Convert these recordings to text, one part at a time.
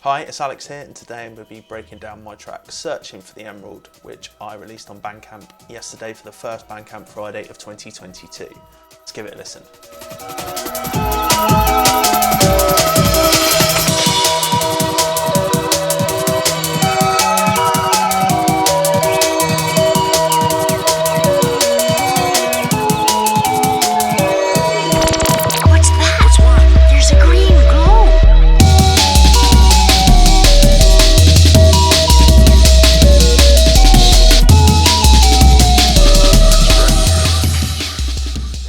Hi, it's Alex here, and today I'm going to be breaking down my track Searching for the Emerald, which I released on Bandcamp yesterday for the first Bandcamp Friday of 2022. Let's give it a listen. What's that? What's what? There's a green glow.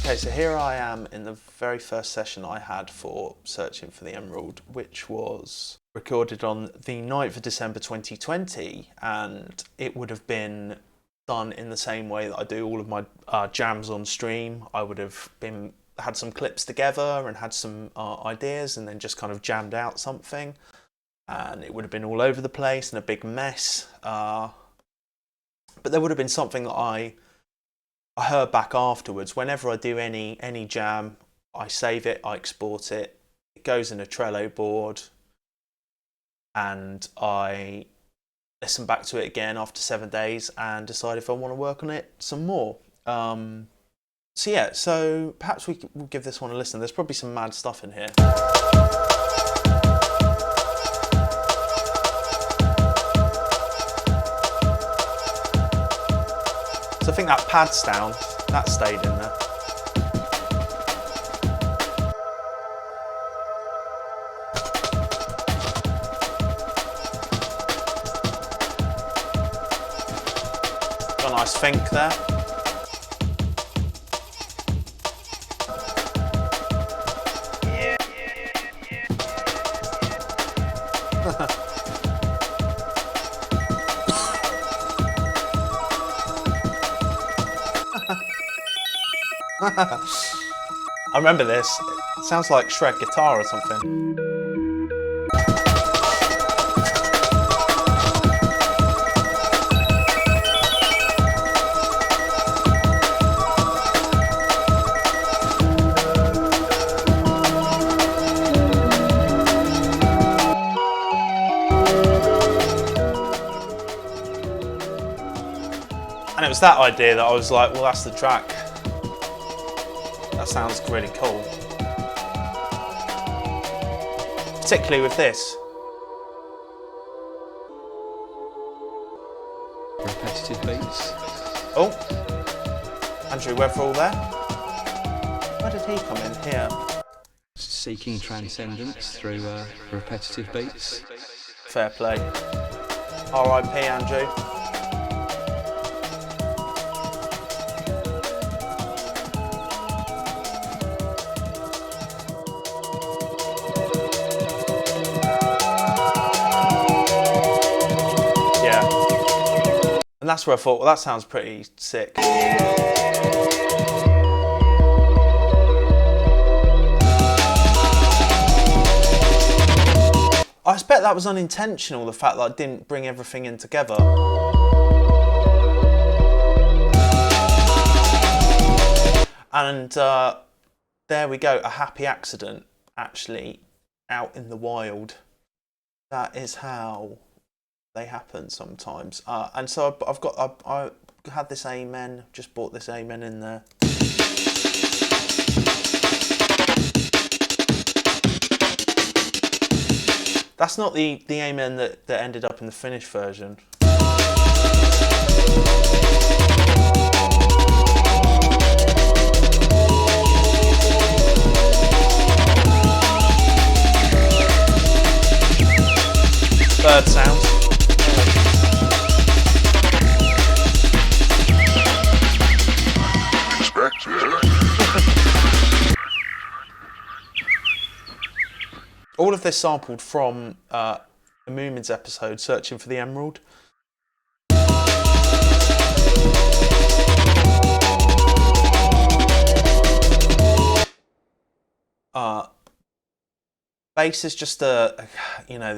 Okay, so here I am in the very first session I had for Searching for the Emerald, which was recorded on the 9th of December 2020, and it would have been done in the same way that I do all of my jams on stream. I would have had some clips together and had some ideas and then just kind of jammed out something, and it would have been all over the place and a big mess, but there would have been something that I heard back afterwards. Whenever I do any jam, I save it, I export it, it goes in a Trello board, and I listen back to it again after 7 days and decide if I want to work on it some more. So perhaps we'll give this one a listen. There's probably some mad stuff in here. So I think that pads down, that stayed in there. Got a nice think there. I remember this. It sounds like shred guitar or something. And it was that idea that I was like, well, that's the track. That sounds really cool. Particularly with this. Repetitive beats. Oh, Andrew Weatherall there. Where did he come in here? Seeking transcendence through repetitive beats. Fair play. R.I.P. Andrew. And that's where I thought, well, that sounds pretty sick. I expect that was unintentional, the fact that I didn't bring everything in together. And there we go, a happy accident, actually, out in the wild. That is how they happen sometimes, and so I had this Amen. Just bought this Amen in there. That's not the Amen that ended up in the finished version. Bird sounds. All of this sampled from a Moomins episode, Searching for the Emerald. Bass is just the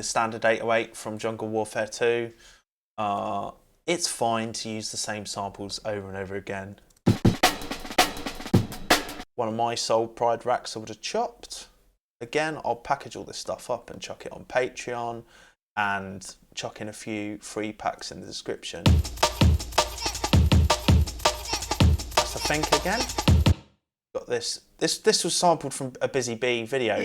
standard 808 from Jungle Warfare 2. It's fine to use the same samples over and over again. One of my soul pride racks I would have chopped. again, I'll package all this stuff up and chuck it on Patreon and chuck in a few free packs in the description. That's the think again. Got this. This was sampled from a Busy Bee video.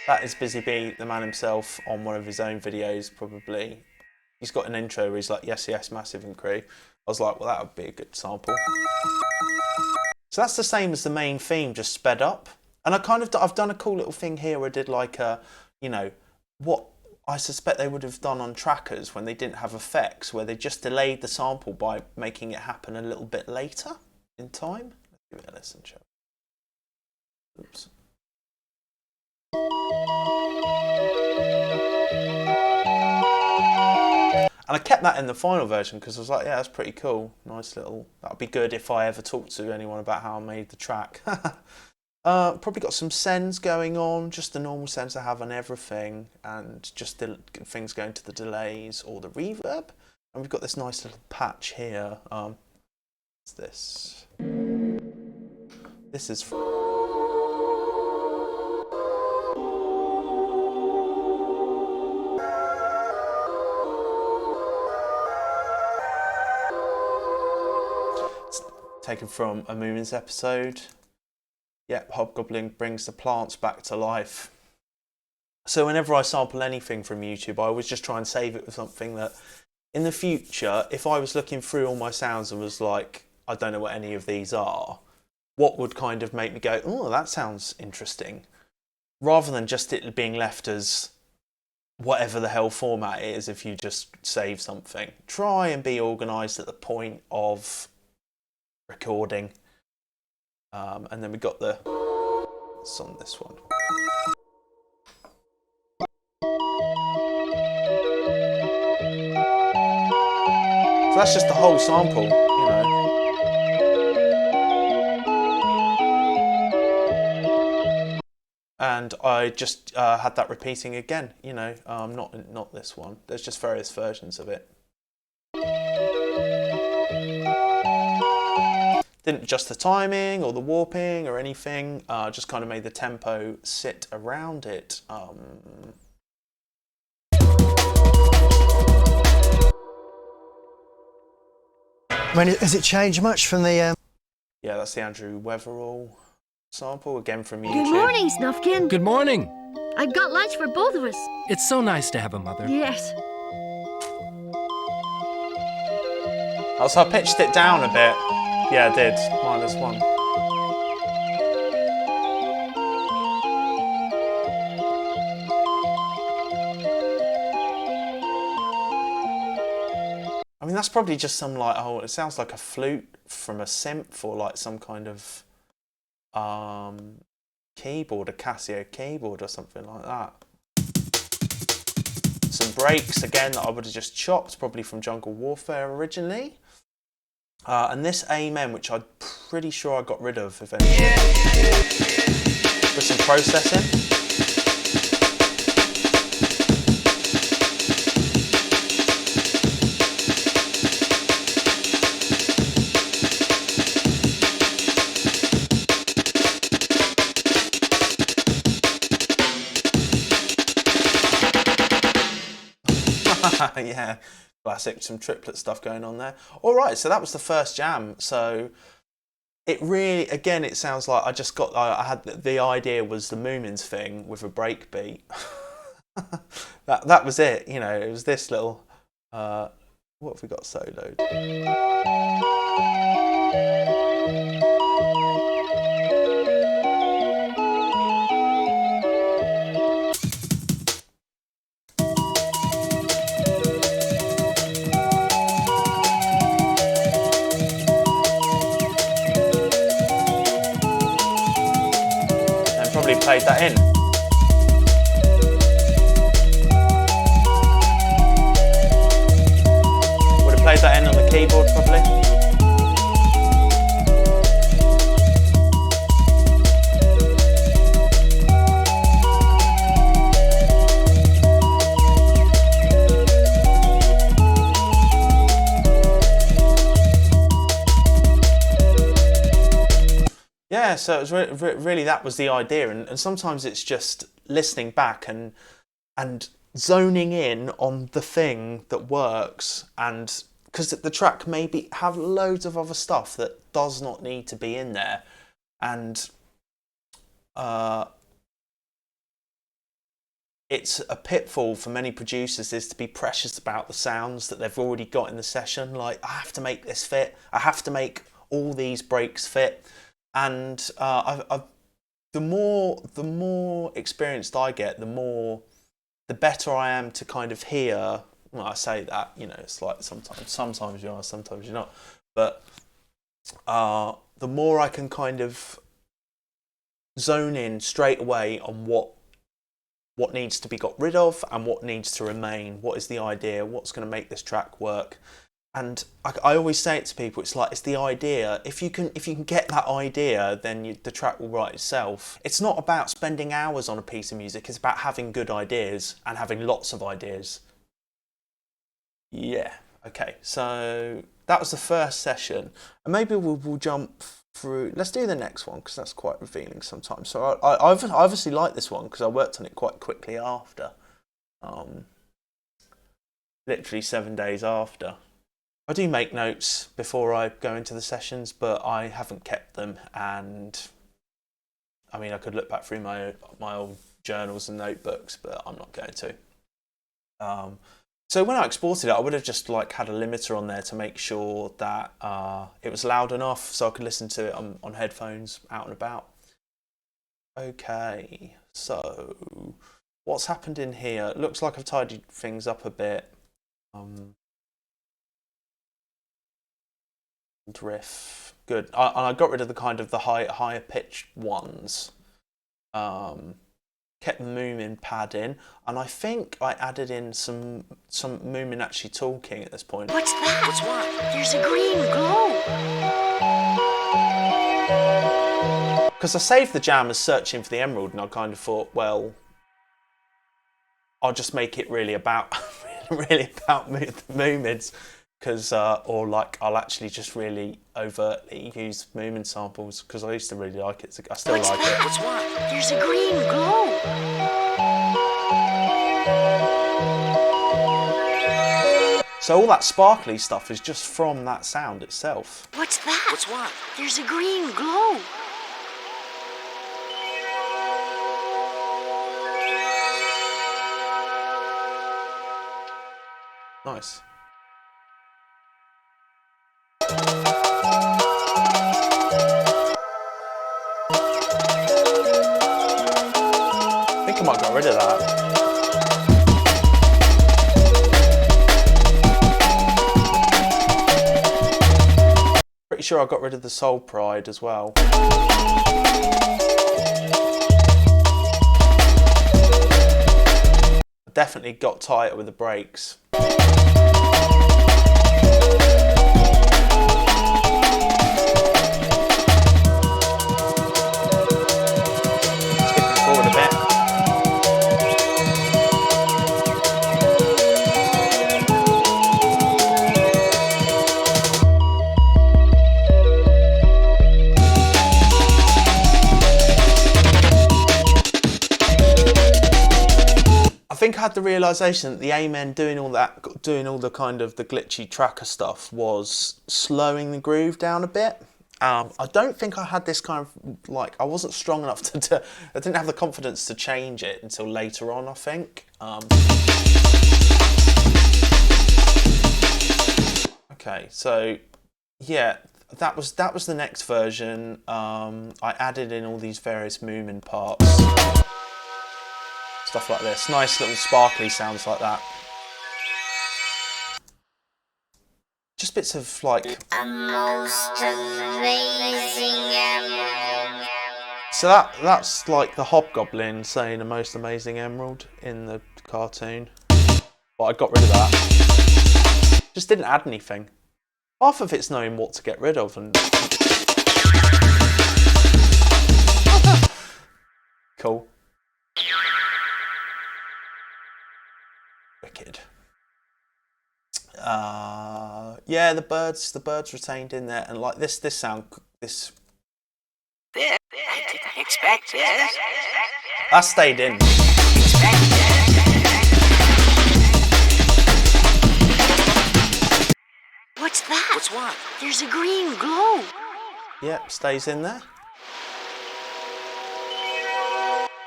That is Busy Bee, the man himself, on one of his own videos, probably. He's got an intro where he's like, yes, yes, Massive and Crew. I was like, well, that would be a good sample. So that's the same as the main theme, just sped up. And I've done a cool little thing here where I did like a, you know, what I suspect they would have done on trackers when they didn't have effects, where they just delayed the sample by making it happen a little bit later in time. Let's give it a listen, shall we? Oops. And I kept that in the final version because I was like, yeah, that's pretty cool. Nice little, that'd be good if I ever talk to anyone about how I made the track. Probably got some sends going on, just the normal sends I have on everything, and just the things going to the delays or the reverb. And we've got this nice little patch here. What's this? This is taken from a Moomins episode. Yep, Hobgoblin brings the plants back to life. So whenever I sample anything from YouTube, I always just try and save it with something that, in the future, if I was looking through all my sounds and was like, I don't know what any of these are, what would kind of make me go, oh, that sounds interesting? Rather than just it being left as whatever the hell format it is if you just save something. Try and be organised at the point of recording. And then we got the, it's on this one. So that's just the whole sample, you know. And I just had that repeating again, you know, not this one. There's just various versions of it. Didn't adjust the timing or the warping or anything, just kind of made the tempo sit around it. I mean, has it changed much from the... Yeah, that's the Andrew Weatherall sample, again from YouTube. Good morning, Snufkin. Good morning. I've got lunch for both of us. It's so nice to have a mother. Yes. Oh, so I pitched it down a bit. Yeah, I did. -1. I mean, that's probably just some like, oh, it sounds like a flute from a synth or like some kind of keyboard, a Casio keyboard or something like that. Some breaks again that I would have just chopped, probably from Jungle Warfare originally. And this Amen, which I'm pretty sure I got rid of eventually. With some processing. Yeah, classic, some triplet stuff going on there. All right, so that was the first jam. So it really, again, it sounds like I had the idea was the Moomins thing with a break beat. that was it, you know, it was this little, what have we got soloed? Probably played that in. Would have played that in on the keyboard probably. Yeah, Yeah, so it was really that was the idea, and sometimes it's just listening back and zoning in on the thing that works, and because the track maybe have loads of other stuff that does not need to be in there, and it's a pitfall for many producers is to be precious about the sounds that they've already got in the session. Like, I have to make this fit. I have to make all these breaks fit. And the more experienced I get, the better I am to kind of hear. Well, I say that, it's like sometimes you are, sometimes you're not. But the more I can kind of zone in straight away on what needs to be got rid of and what needs to remain. What is the idea? What's going to make this track work? And I always say it to people. It's the idea. If you can get that idea, then the track will write itself. It's not about spending hours on a piece of music. It's about having good ideas and having lots of ideas. Yeah. Okay. So that was the first session, and maybe we'll jump through. Let's do the next one because that's quite revealing sometimes. So I obviously like this one because I worked on it quite quickly after, literally 7 days after. I do make notes before I go into the sessions, but I haven't kept them. And I mean, I could look back through my old journals and notebooks, but I'm not going to. So when I exported it, I would have just had a limiter on there to make sure that it was loud enough so I could listen to it on headphones out and about. Okay, so what's happened in here? It looks like I've tidied things up a bit. Riff, good. And I got rid of the kind of the higher pitched ones. Kept the Moomin pad in, and I think I added in some Moomin actually talking at this point. What's that? What's what? There's a green glow. Because I saved the jam as searching for the emerald, and I kind of thought, well, I'll just make it really about the Moomins. Because, I'll actually just really overtly use Moomin samples because I used to really like it. I still like it. What's what? There's a green glow. So all that sparkly stuff is just from that sound itself. What's that? What's what? There's a green glow. Nice. I think I might get rid of that. Pretty sure I got rid of the soul pride as well. I definitely got tighter with the brakes. I think I had the realisation that the Amen doing all the kind of the glitchy tracker stuff was slowing the groove down a bit. I don't think I had this kind of I wasn't strong enough to I didn't have the confidence to change it until later on, I think. Okay, so yeah, that was the next version. I added in all these various Moomin parts. Stuff like this. Nice little sparkly sounds like that. Just bits of A most amazing emerald. So that's like the Hobgoblin saying a most amazing emerald in the cartoon. But I got rid of that. Just didn't add anything. Half of it's knowing what to get rid of and cool. Wicked. Yeah, the birds retained in there, and this sound, this That stayed in. What's that? What's what? There's a green glow. Yep, stays in there.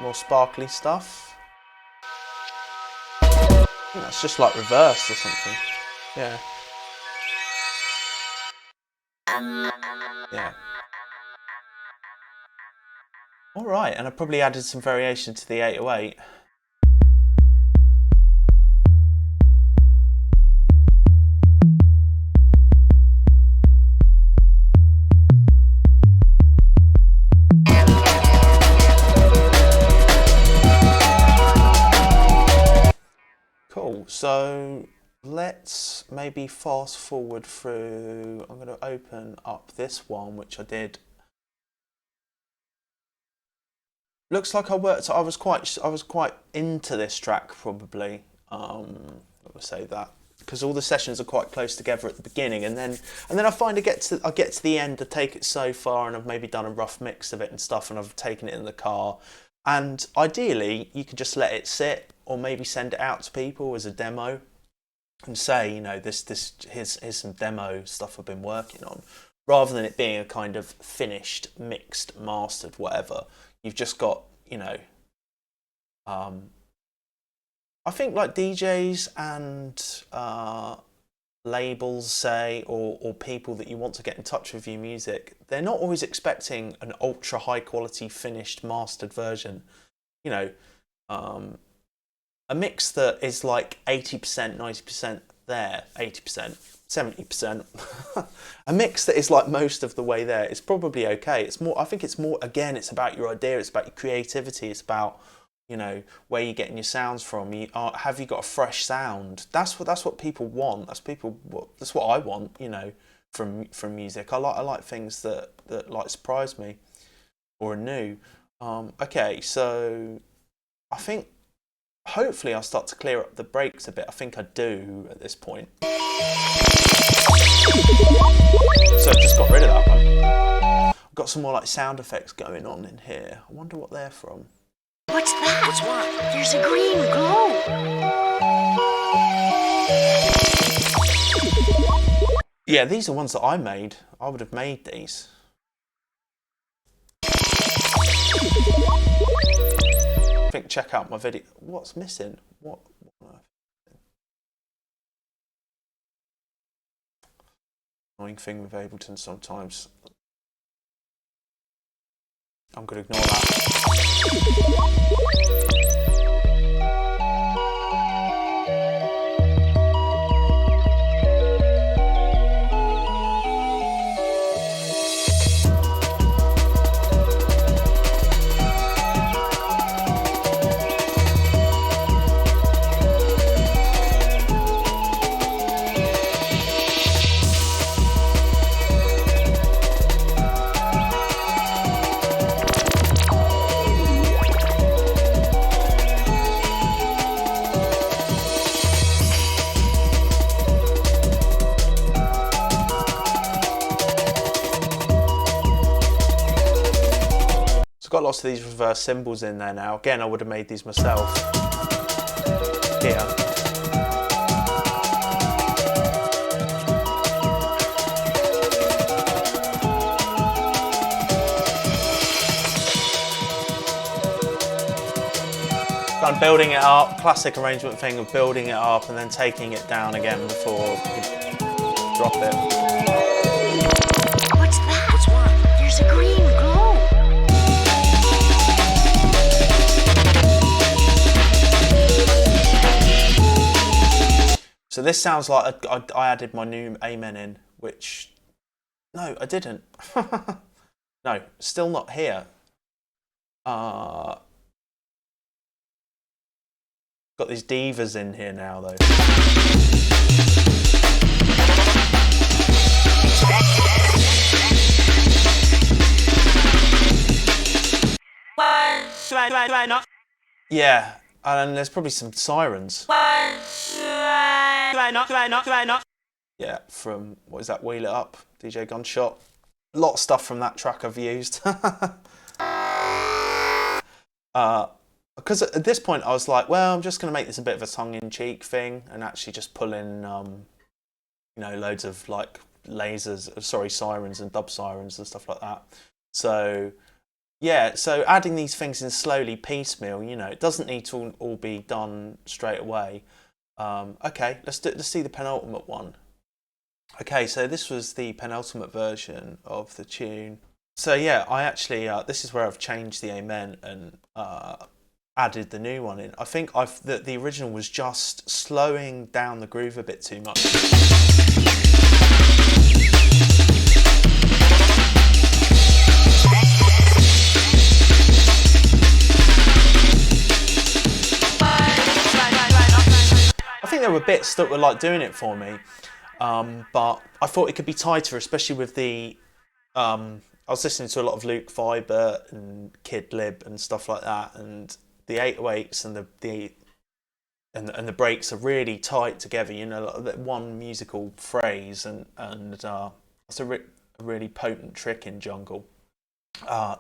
More sparkly stuff. I think that's just like reversed or something. Yeah. Yeah. Alright, and I probably added some variation to the 808. Cool, so let's maybe fast forward through. I'm going to open up this one, which I did. Looks like I was quite into this track probably. I would say that because all the sessions are quite close together at the beginning, and then I find I get to the end, I take it so far, and I've maybe done a rough mix of it and stuff, and I've taken it in the car. And ideally, you could just let it sit, or maybe send it out to people as a demo, and say, you know, here's some demo stuff I've been working on, rather than it being a kind of finished, mixed, mastered, whatever. You've just got, you know, I think like DJs and labels, say, or people that you want to get in touch with your music, they're not always expecting an ultra high quality finished mastered version. You know, a mix that is like 80%, 90% there, 80%, 70%. A mix that is like most of the way there is probably okay. It's more, I think it's more, again, it's about your idea, it's about your creativity, it's about, you know, where you're getting your sounds from. Have you got a fresh sound? That's what people want. That's what I want, you know, from music. I like things that like surprise me or are new. Okay, so I think hopefully I'll start to clear up the breaks a bit. I think I do at this point. So I just got rid of that one. I've got some more like sound effects going on in here. I wonder what they're from. What's that? What's what? There's a green glow. Yeah, these are ones that I made. I would have made these. I think check out my video. What's missing? What annoying thing with Ableton sometimes. I'm going to ignore that. Got lots of these reverse cymbals in there now. Again, I would have made these myself. Here. I'm building it up, classic arrangement thing of building it up and then taking it down again before you drop it. What's that? What's what? There's a green glow. So this sounds like I added my new Amen in, which, no, I didn't. No, still not here. Got these divas in here now, though. Yeah, and there's probably some sirens. Yeah, from, what is that, Wheel It Up, DJ Gunshot. A lot of stuff from that track I've used. because at this point I was like, well, I'm just going to make this a bit of a tongue-in-cheek thing and actually just pull in, loads of like sirens and dub sirens and stuff like that. So yeah, so adding these things in slowly, piecemeal, it doesn't need to all be done straight away. Okay, let's see the penultimate one. Okay, so this was the penultimate version of the tune. So yeah, I actually, this is where I've changed the amen and added the new one in. I think the original was just slowing down the groove a bit too much. I think there were bits that were like doing it for me, but I thought it could be tighter, especially with the. I was listening to a lot of Luke Vibert and Kid Lib and stuff like that, and the 808s and the breaks are really tight together. Like one musical phrase, and it's a really potent trick in jungle.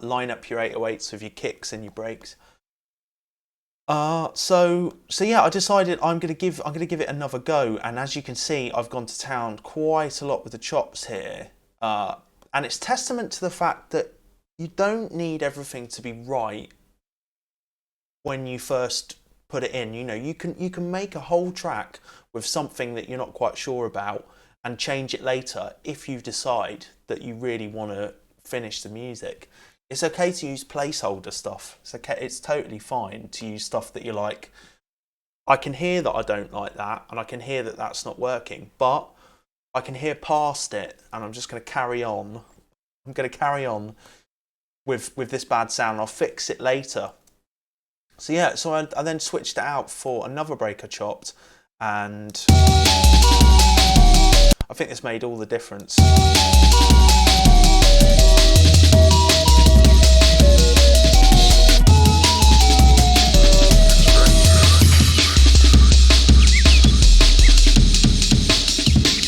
Line up your 808s with your kicks and your breaks. So yeah, I decided I'm gonna give it another go, and as you can see, I've gone to town quite a lot with the chops here. And it's testament to the fact that you don't need everything to be right when you first put it in. You can make a whole track with something that you're not quite sure about and change it later if you decide that you really want to finish the music. It's okay to use placeholder stuff. It's totally fine to use stuff that you're like, I can hear that I don't like that, and I can hear that that's not working, but I can hear past it, and I'm just going to carry on. I'm going to carry on with this bad sound. I'll fix it later. So yeah, so I then switched it out for another break I chopped, and I think this made all the difference.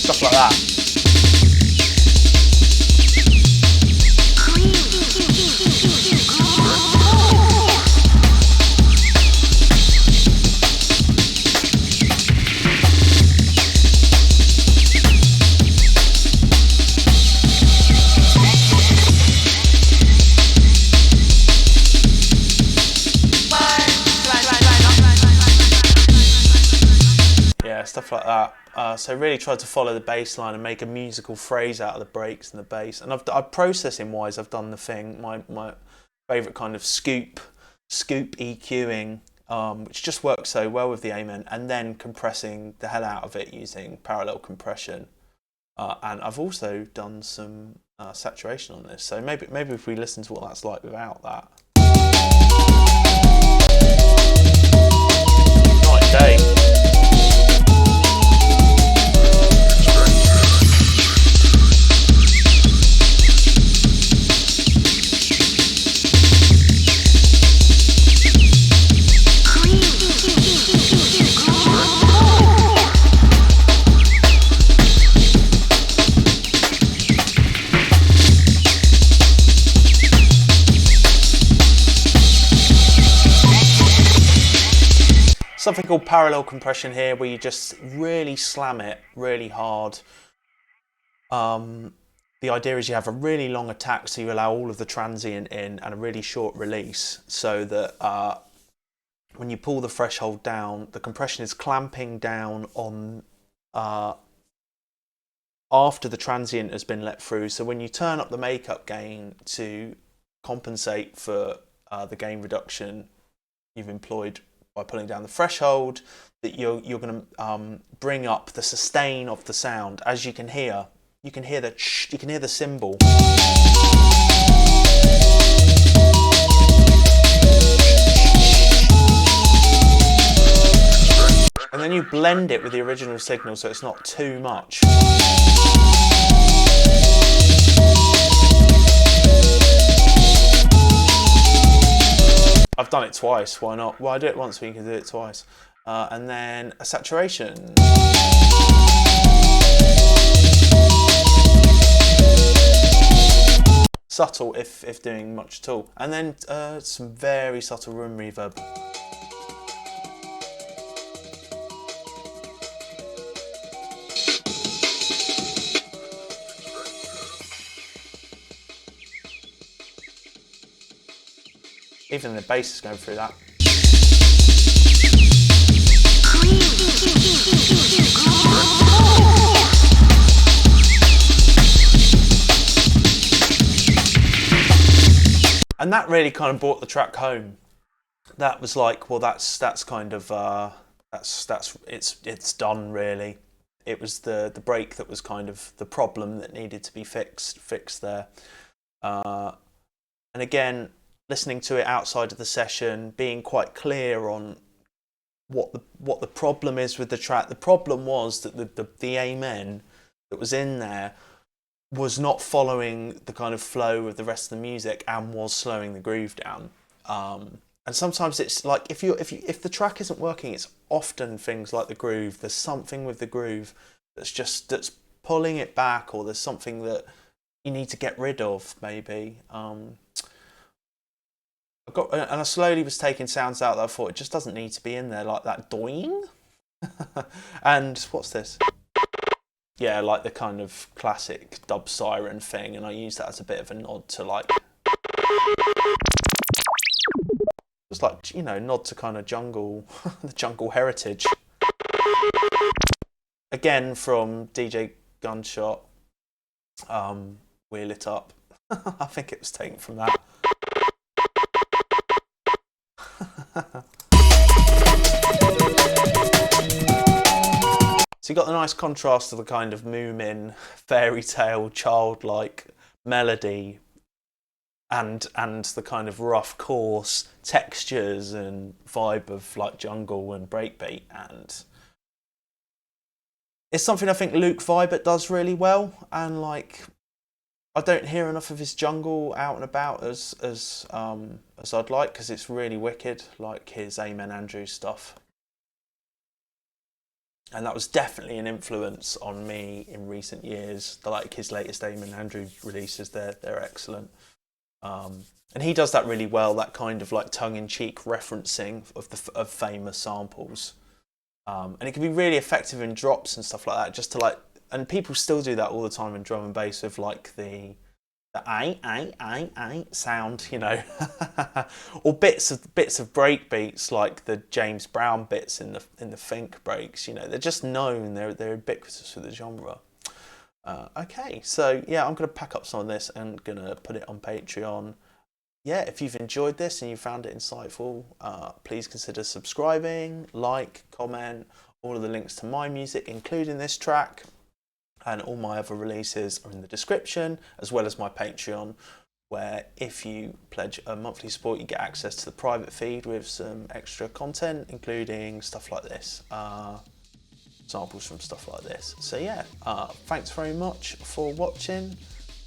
Stuff like that. Stuff like that. So really tried to follow the bass line and make a musical phrase out of the breaks and the bass. And I've processing wise, I've done the thing, my favourite kind of scoop EQing, which just works so well with the amen, and then compressing the hell out of it using parallel compression. And I've also done some saturation on this. So maybe if we listen to what that's like without that. Night and day. Something called parallel compression here, where you just really slam it really hard. The idea is you have a really long attack, so you allow all of the transient in, and a really short release, so that when you pull the threshold down, the compression is clamping down on after the transient has been let through. So when you turn up the makeup gain to compensate for the gain reduction you've employed by pulling down the threshold, that you're going to bring up the sustain of the sound. As you can hear the cymbal. And then you blend it with the original signal so it's not too much. I've done it twice, why not? Well, I do it once, we can do it twice. And then a saturation. subtle if doing much at all. And then some very subtle room reverb. Even the bass is going through that. And that really kind of brought the track home. That was like, well, that's kind of it's done really. It was the break that was kind of the problem that needed to be fixed there. And again, listening to it outside of the session, being quite clear on what the problem is with the track. The problem was that the amen that was in there was not following the kind of flow of the rest of the music and was slowing the groove down. And sometimes it's like if the track isn't working, it's often things like the groove. There's something with the groove that's pulling it back, or there's something that you need to get rid of maybe. I slowly was taking sounds out that I thought it just doesn't need to be in there, like that doing. And what's this? Yeah, like the kind of classic dub siren thing, and I use that as a bit of a nod to like, it's like, you know, nod to kind of jungle, the jungle heritage. Again from DJ Gunshot, Wheel It Up. I think it was taken from that. So you got the nice contrast of the kind of Moomin fairy tale childlike melody and the kind of rough coarse textures and vibe of like jungle and breakbeat, and it's something I think Luke Vibert does really well, and like I don't hear enough of his jungle out and about as I'd like, because it's really wicked, like his Amen Andrews stuff. And that was definitely an influence on me in recent years. Like his latest Amen Andrews releases, they're excellent. And he does that really well, that kind of like tongue-in-cheek referencing of famous samples. And it can be really effective in drops and stuff like that, just to like, and people still do that all the time in drum and bass with like the I sound, you know, or bits of break beats like the James Brown bits in the fink breaks. You know, they're just known. They're ubiquitous for the genre. Okay, so yeah, I'm gonna pack up some of this and gonna put it on Patreon. Yeah, if you've enjoyed this and you found it insightful, please consider subscribing, like, comment. All of the links to my music, including this track, and all my other releases are in the description, as well as my Patreon, where if you pledge a monthly support, you get access to the private feed with some extra content, including stuff like this, samples from stuff like this. So yeah, thanks very much for watching,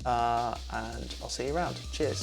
and I'll see you around. Cheers.